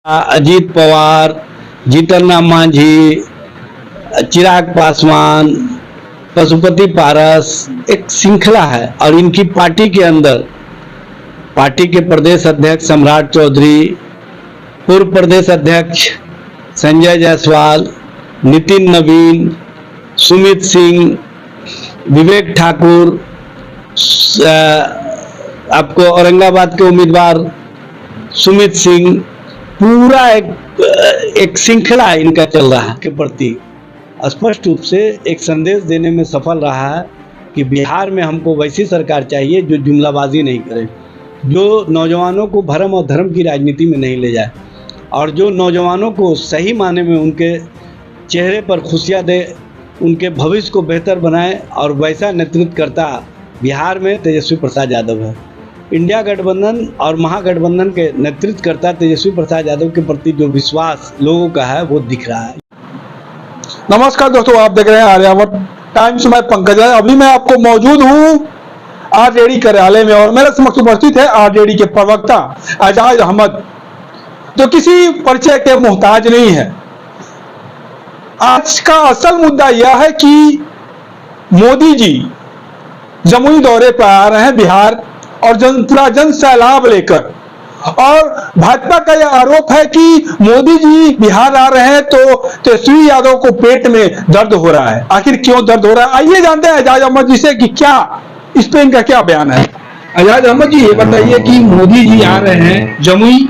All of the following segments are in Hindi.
अजीत पवार, जीतन राम मांझी, चिराग पासवान, पशुपति पारस, एक श्रृंखला है। और इनकी पार्टी के अंदर पार्टी के प्रदेश अध्यक्ष सम्राट चौधरी, पूर्व प्रदेश अध्यक्ष संजय जायसवाल, नितिन नवीन, सुमित सिंह, विवेक ठाकुर, आपको औरंगाबाद के उम्मीदवार सुमित सिंह, पूरा एक श्रृंखला इनका चल रहा है के प्रति स्पष्ट रूप से एक संदेश देने में सफल रहा है कि बिहार में हमको वैसी सरकार चाहिए जो जुमलाबाजी नहीं करे, जो नौजवानों को भरम और धर्म की राजनीति में नहीं ले जाए, और जो नौजवानों को सही माने में उनके चेहरे पर खुशियाँ दे, उनके भविष्य को बेहतर बनाए। और वैसा नेतृत्व करता बिहार में तेजस्वी प्रसाद यादव है। इंडिया गठबंधन और महागठबंधन के नेतृत्व करता तेजस्वी प्रसाद यादव के प्रति जो विश्वास लोगों का है वो दिख रहा है। नमस्कार दोस्तों, आप देख रहे हैं आर्यावर्त टाइम्स। मैं पंकज है। अभी मैं आपको मौजूद हूँ आरजेडी कार्यालय में और मेरे समक्ष उपस्थित है आरजेडी के प्रवक्ता एजाज अहमद, जो किसी परिचय के मोहताज नहीं है। आज का असल मुद्दा यह है कि मोदी जी जमुई दौरे पर आ रहे हैं बिहार और पूरा जन सैलाब लेकर, और भाजपा का यह आरोप है कि मोदी जी बिहार आ रहे हैं तो तेजस्वी यादव को पेट में दर्द हो रहा है। आखिर क्यों दर्द हो रहा है, आइए जानते हैं एजाज अहमद जी से कि क्या इस पे इनका क्या बयान है। एजाज अहमद जी, ये बताइए कि मोदी जी आ रहे हैं जमुई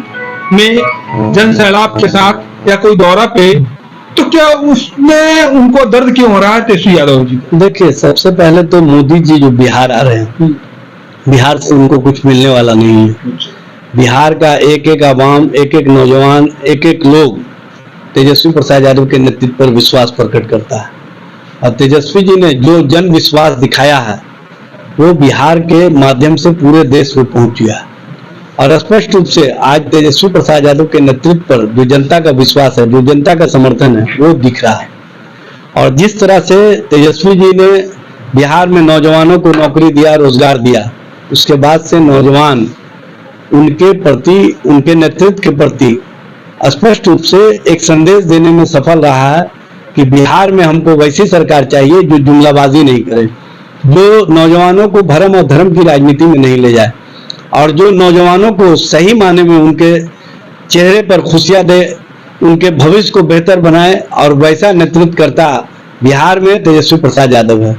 में जन सैलाब के साथ या कोई दौरा पे, तो क्या उसमें उनको दर्द क्यों हो रहा है तेजस्वी यादव जी? देखिए, सबसे पहले तो मोदी जी जो बिहार आ रहे हैं, बिहार से उनको कुछ मिलने वाला नहीं है। बिहार का एक एक आवाम, एक एक नौजवान, एक एक लोग तेजस्वी प्रसाद यादव के नेतृत्व पर विश्वास प्रकट करता है। और तेजस्वी जी ने जो जन विश्वास दिखाया है वो बिहार के माध्यम से पूरे देश में पहुंच गया है। और स्पष्ट रूप से आज तेजस्वी प्रसाद यादव के नेतृत्व पर जो जनता का विश्वास है, जो जनता का समर्थन है, वो दिख रहा है। और जिस तरह से तेजस्वी जी ने बिहार में नौजवानों को नौकरी दिया, रोजगार दिया, उसके बाद से नौजवान उनके प्रति, उनके नेतृत्व के प्रति स्पष्ट रूप से एक संदेश देने में सफल रहा है कि बिहार में हमको वैसी सरकार चाहिए जो जुमलाबाजी नहीं करे, जो नौजवानों को भरम और धर्म की राजनीति में नहीं ले जाए, और जो नौजवानों को सही माने में उनके चेहरे पर खुशियाँ दे, उनके भविष्य को बेहतर बनाए। और वैसा नेतृत्व करता बिहार में तेजस्वी प्रसाद यादव है।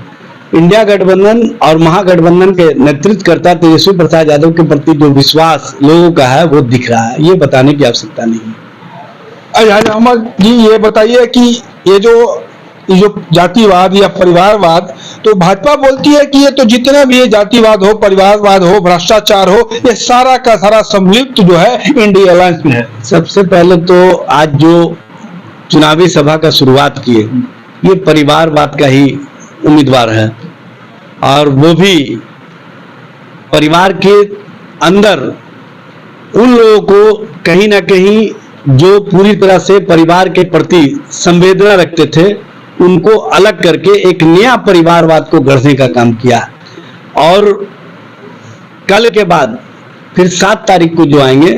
इंडिया गठबंधन और महागठबंधन के नेतृत्व करता तेजस्वी प्रसाद यादव के प्रति जो विश्वास लोगों का है वो दिख रहा है। ये बताने की आवश्यकता नहीं है। एजाज अहमद जी, ये बताइए कि ये जो जातिवाद या परिवारवाद, तो भाजपा बोलती है कि ये तो जितना भी ये जातिवाद हो, परिवारवाद हो, भ्रष्टाचार हो, ये सारा का सारा सम्मिलित जो है इंडिया अलायंस में है। सबसे पहले तो आज जो चुनावी सभा का शुरुआत किए, ये परिवारवाद का ही उम्मीदवार है, और वो भी परिवार के अंदर उन लोगों को कहीं ना कहीं जो पूरी तरह से परिवार के प्रति संवेदना रखते थे, उनको अलग करके एक नया परिवारवाद को गढ़ने का काम किया। और कल के बाद फिर 7 तारीख को जो आएंगे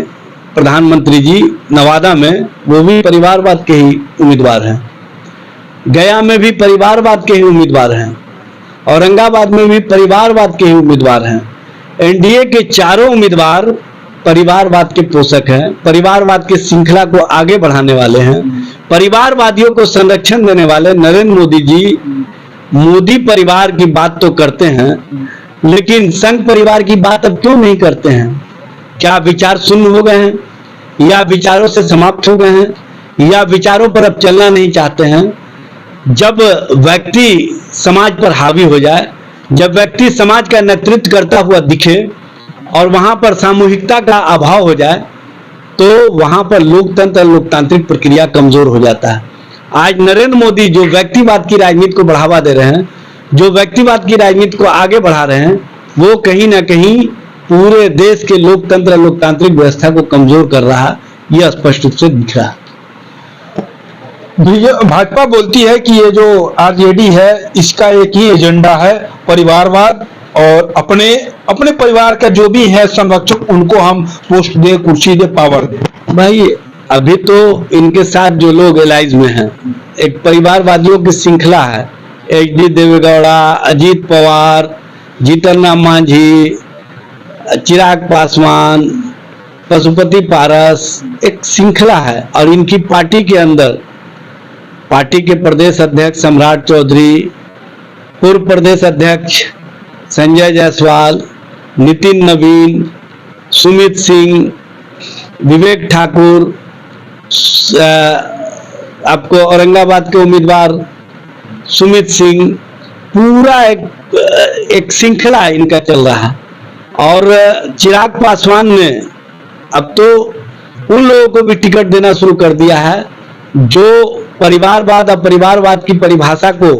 प्रधानमंत्री जी नवादा में, वो भी परिवारवाद के ही उम्मीदवार हैं। गया में भी परिवारवाद के ही उम्मीदवार हैं। औरंगाबाद में भी परिवारवाद के ही उम्मीदवार हैं। एनडीए के चारों उम्मीदवार परिवारवाद के पोषक हैं, परिवारवाद की श्रृंखला को आगे बढ़ाने वाले हैं, परिवारवादियों को संरक्षण देने वाले। नरेंद्र मोदी जी मोदी परिवार की बात तो करते हैं, लेकिन संघ परिवार की बात अब क्यों नहीं करते हैं? क्या विचार शून्य हो गए हैं, या विचारों से समाप्त हो गए हैं, या विचारों पर अब चलना नहीं चाहते हैं? जब व्यक्ति समाज पर हावी हो जाए, जब व्यक्ति समाज का नेतृत्व करता हुआ दिखे और वहां पर सामूहिकता का अभाव हो जाए, तो वहां पर लोकतंत्र, लोकतांत्रिक प्रक्रिया कमजोर हो जाता है। आज नरेंद्र मोदी जो व्यक्तिवाद की राजनीति को बढ़ावा दे रहे हैं, जो व्यक्तिवाद की राजनीति को आगे बढ़ा रहे हैं, वो कहीं ना कहीं पूरे देश के लोकतंत्र, लोकतांत्रिक व्यवस्था को कमजोर कर रहा है। यह स्पष्ट रूप से दिख रहा है। भाजपा बोलती है कि ये जो आरजेडी है, इसका एक ही एजेंडा है, परिवारवाद, और अपने परिवार का जो भी है संरक्षक, उनको हम पोस्ट दे, कुर्सी दे, पावर दे। भाई अभी तो इनके साथ जो लोग एलाइज में हैं, एक परिवारवादियों की श्रृंखला है। HD देवेगौड़ा, अजीत पवार, जीतन राम मांझी, चिराग पासवान, पशुपति पारस, एक श्रृंखला है। और इनकी पार्टी के अंदर पार्टी के प्रदेश अध्यक्ष सम्राट चौधरी, पूर्व प्रदेश अध्यक्ष संजय जायसवाल, नितिन नवीन, सुमित सिंह, विवेक ठाकुर, आपको औरंगाबाद के उम्मीदवार सुमित सिंह, पूरा एक श्रृंखला इनका चल रहा है। और चिराग पासवान ने अब तो उन लोगों को भी टिकट देना शुरू कर दिया है जो परिवारवाद और परिवारवाद की परिभाषा को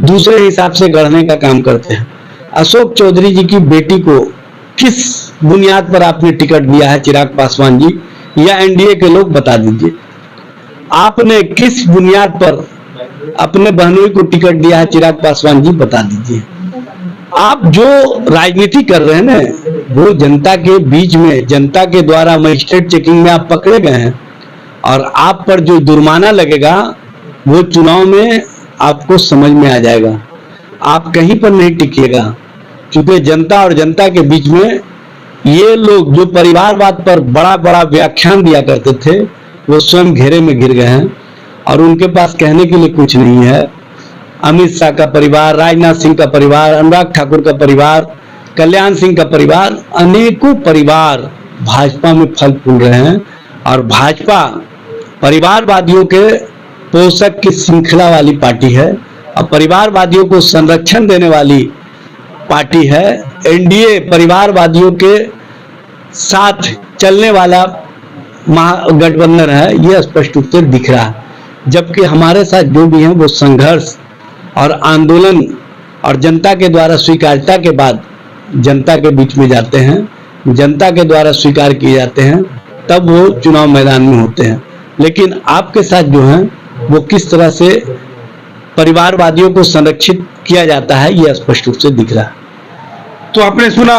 दूसरे हिसाब से गढ़ने का काम करते हैं। अशोक चौधरी जी की बेटी को किस बुनियाद पर आपने टिकट दिया है चिराग पासवान जी, या NDA के लोग बता दीजिए। आपने किस बुनियाद पर अपने बहनोई को टिकट दिया है चिराग पासवान जी, बता दीजिए। आप जो राजनीति कर रहे हैं ना, वो जनता के बीच में, जनता के द्वारा मजिस्ट्रेट चेकिंग में आप पकड़े गए हैं, और आप पर जो जुर्माना लगेगा वो चुनाव में आपको समझ में आ जाएगा। आप कहीं पर नहीं टिकिएगा, क्योंकि जनता और जनता के बीच में ये लोग जो परिवारवाद पर बड़ा बड़ा व्याख्यान दिया करते थे, वो स्वयं घेरे में गिर गए हैं और उनके पास कहने के लिए कुछ नहीं है। अमित शाह का परिवार, राजनाथ सिंह का परिवार, अनुराग ठाकुर का परिवार, कल्याण सिंह का परिवार, अनेकों परिवार भाजपा में फल फूल रहे हैं। और भाजपा परिवारवादियों के पोषक की श्रृंखला वाली पार्टी है और परिवारवादियों को संरक्षण देने वाली पार्टी है। NDA परिवारवादियों के साथ चलने वाला महागठबंधन है, यह स्पष्ट रूप से दिख रहा है। जबकि हमारे साथ जो भी है वो संघर्ष और आंदोलन और जनता के द्वारा स्वीकार्यता के बाद जनता के बीच में जाते हैं, जनता के द्वारा स्वीकार किए जाते हैं, तब वो चुनाव मैदान में होते हैं। लेकिन आपके साथ जो है वो किस तरह से परिवारवादियों को संरक्षित किया जाता है, यह स्पष्ट रूप से दिख रहा है। तो आपने सुना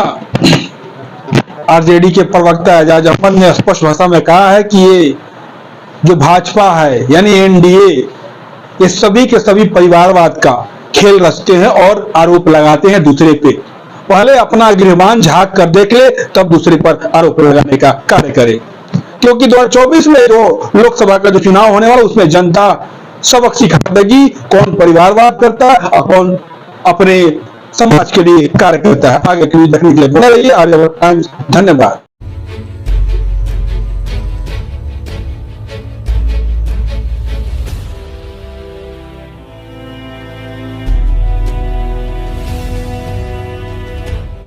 RJD के प्रवक्ता एजाज अहमद ने स्पष्ट भाषा में कहा है कि ये जो भाजपा है यानी NDA, ये सभी के सभी परिवारवाद का खेल रचते हैं और आरोप लगाते हैं दूसरे पे। पहले अपना गिरबान झांक कर देख ले, तब दूसरे पर आरोप लगाने का कार्य करे। क्योंकि 2024 में जो लोकसभा का जो चुनाव होने वाला, उसमें जनता सबक सिखा देगी कौन परिवारवाद करता है और कौन अपने समाज के लिए कार्य करता है। आगे के लिए देखने के लिए बने रहिए आर्यवर्त टाइम्स। धन्यवाद।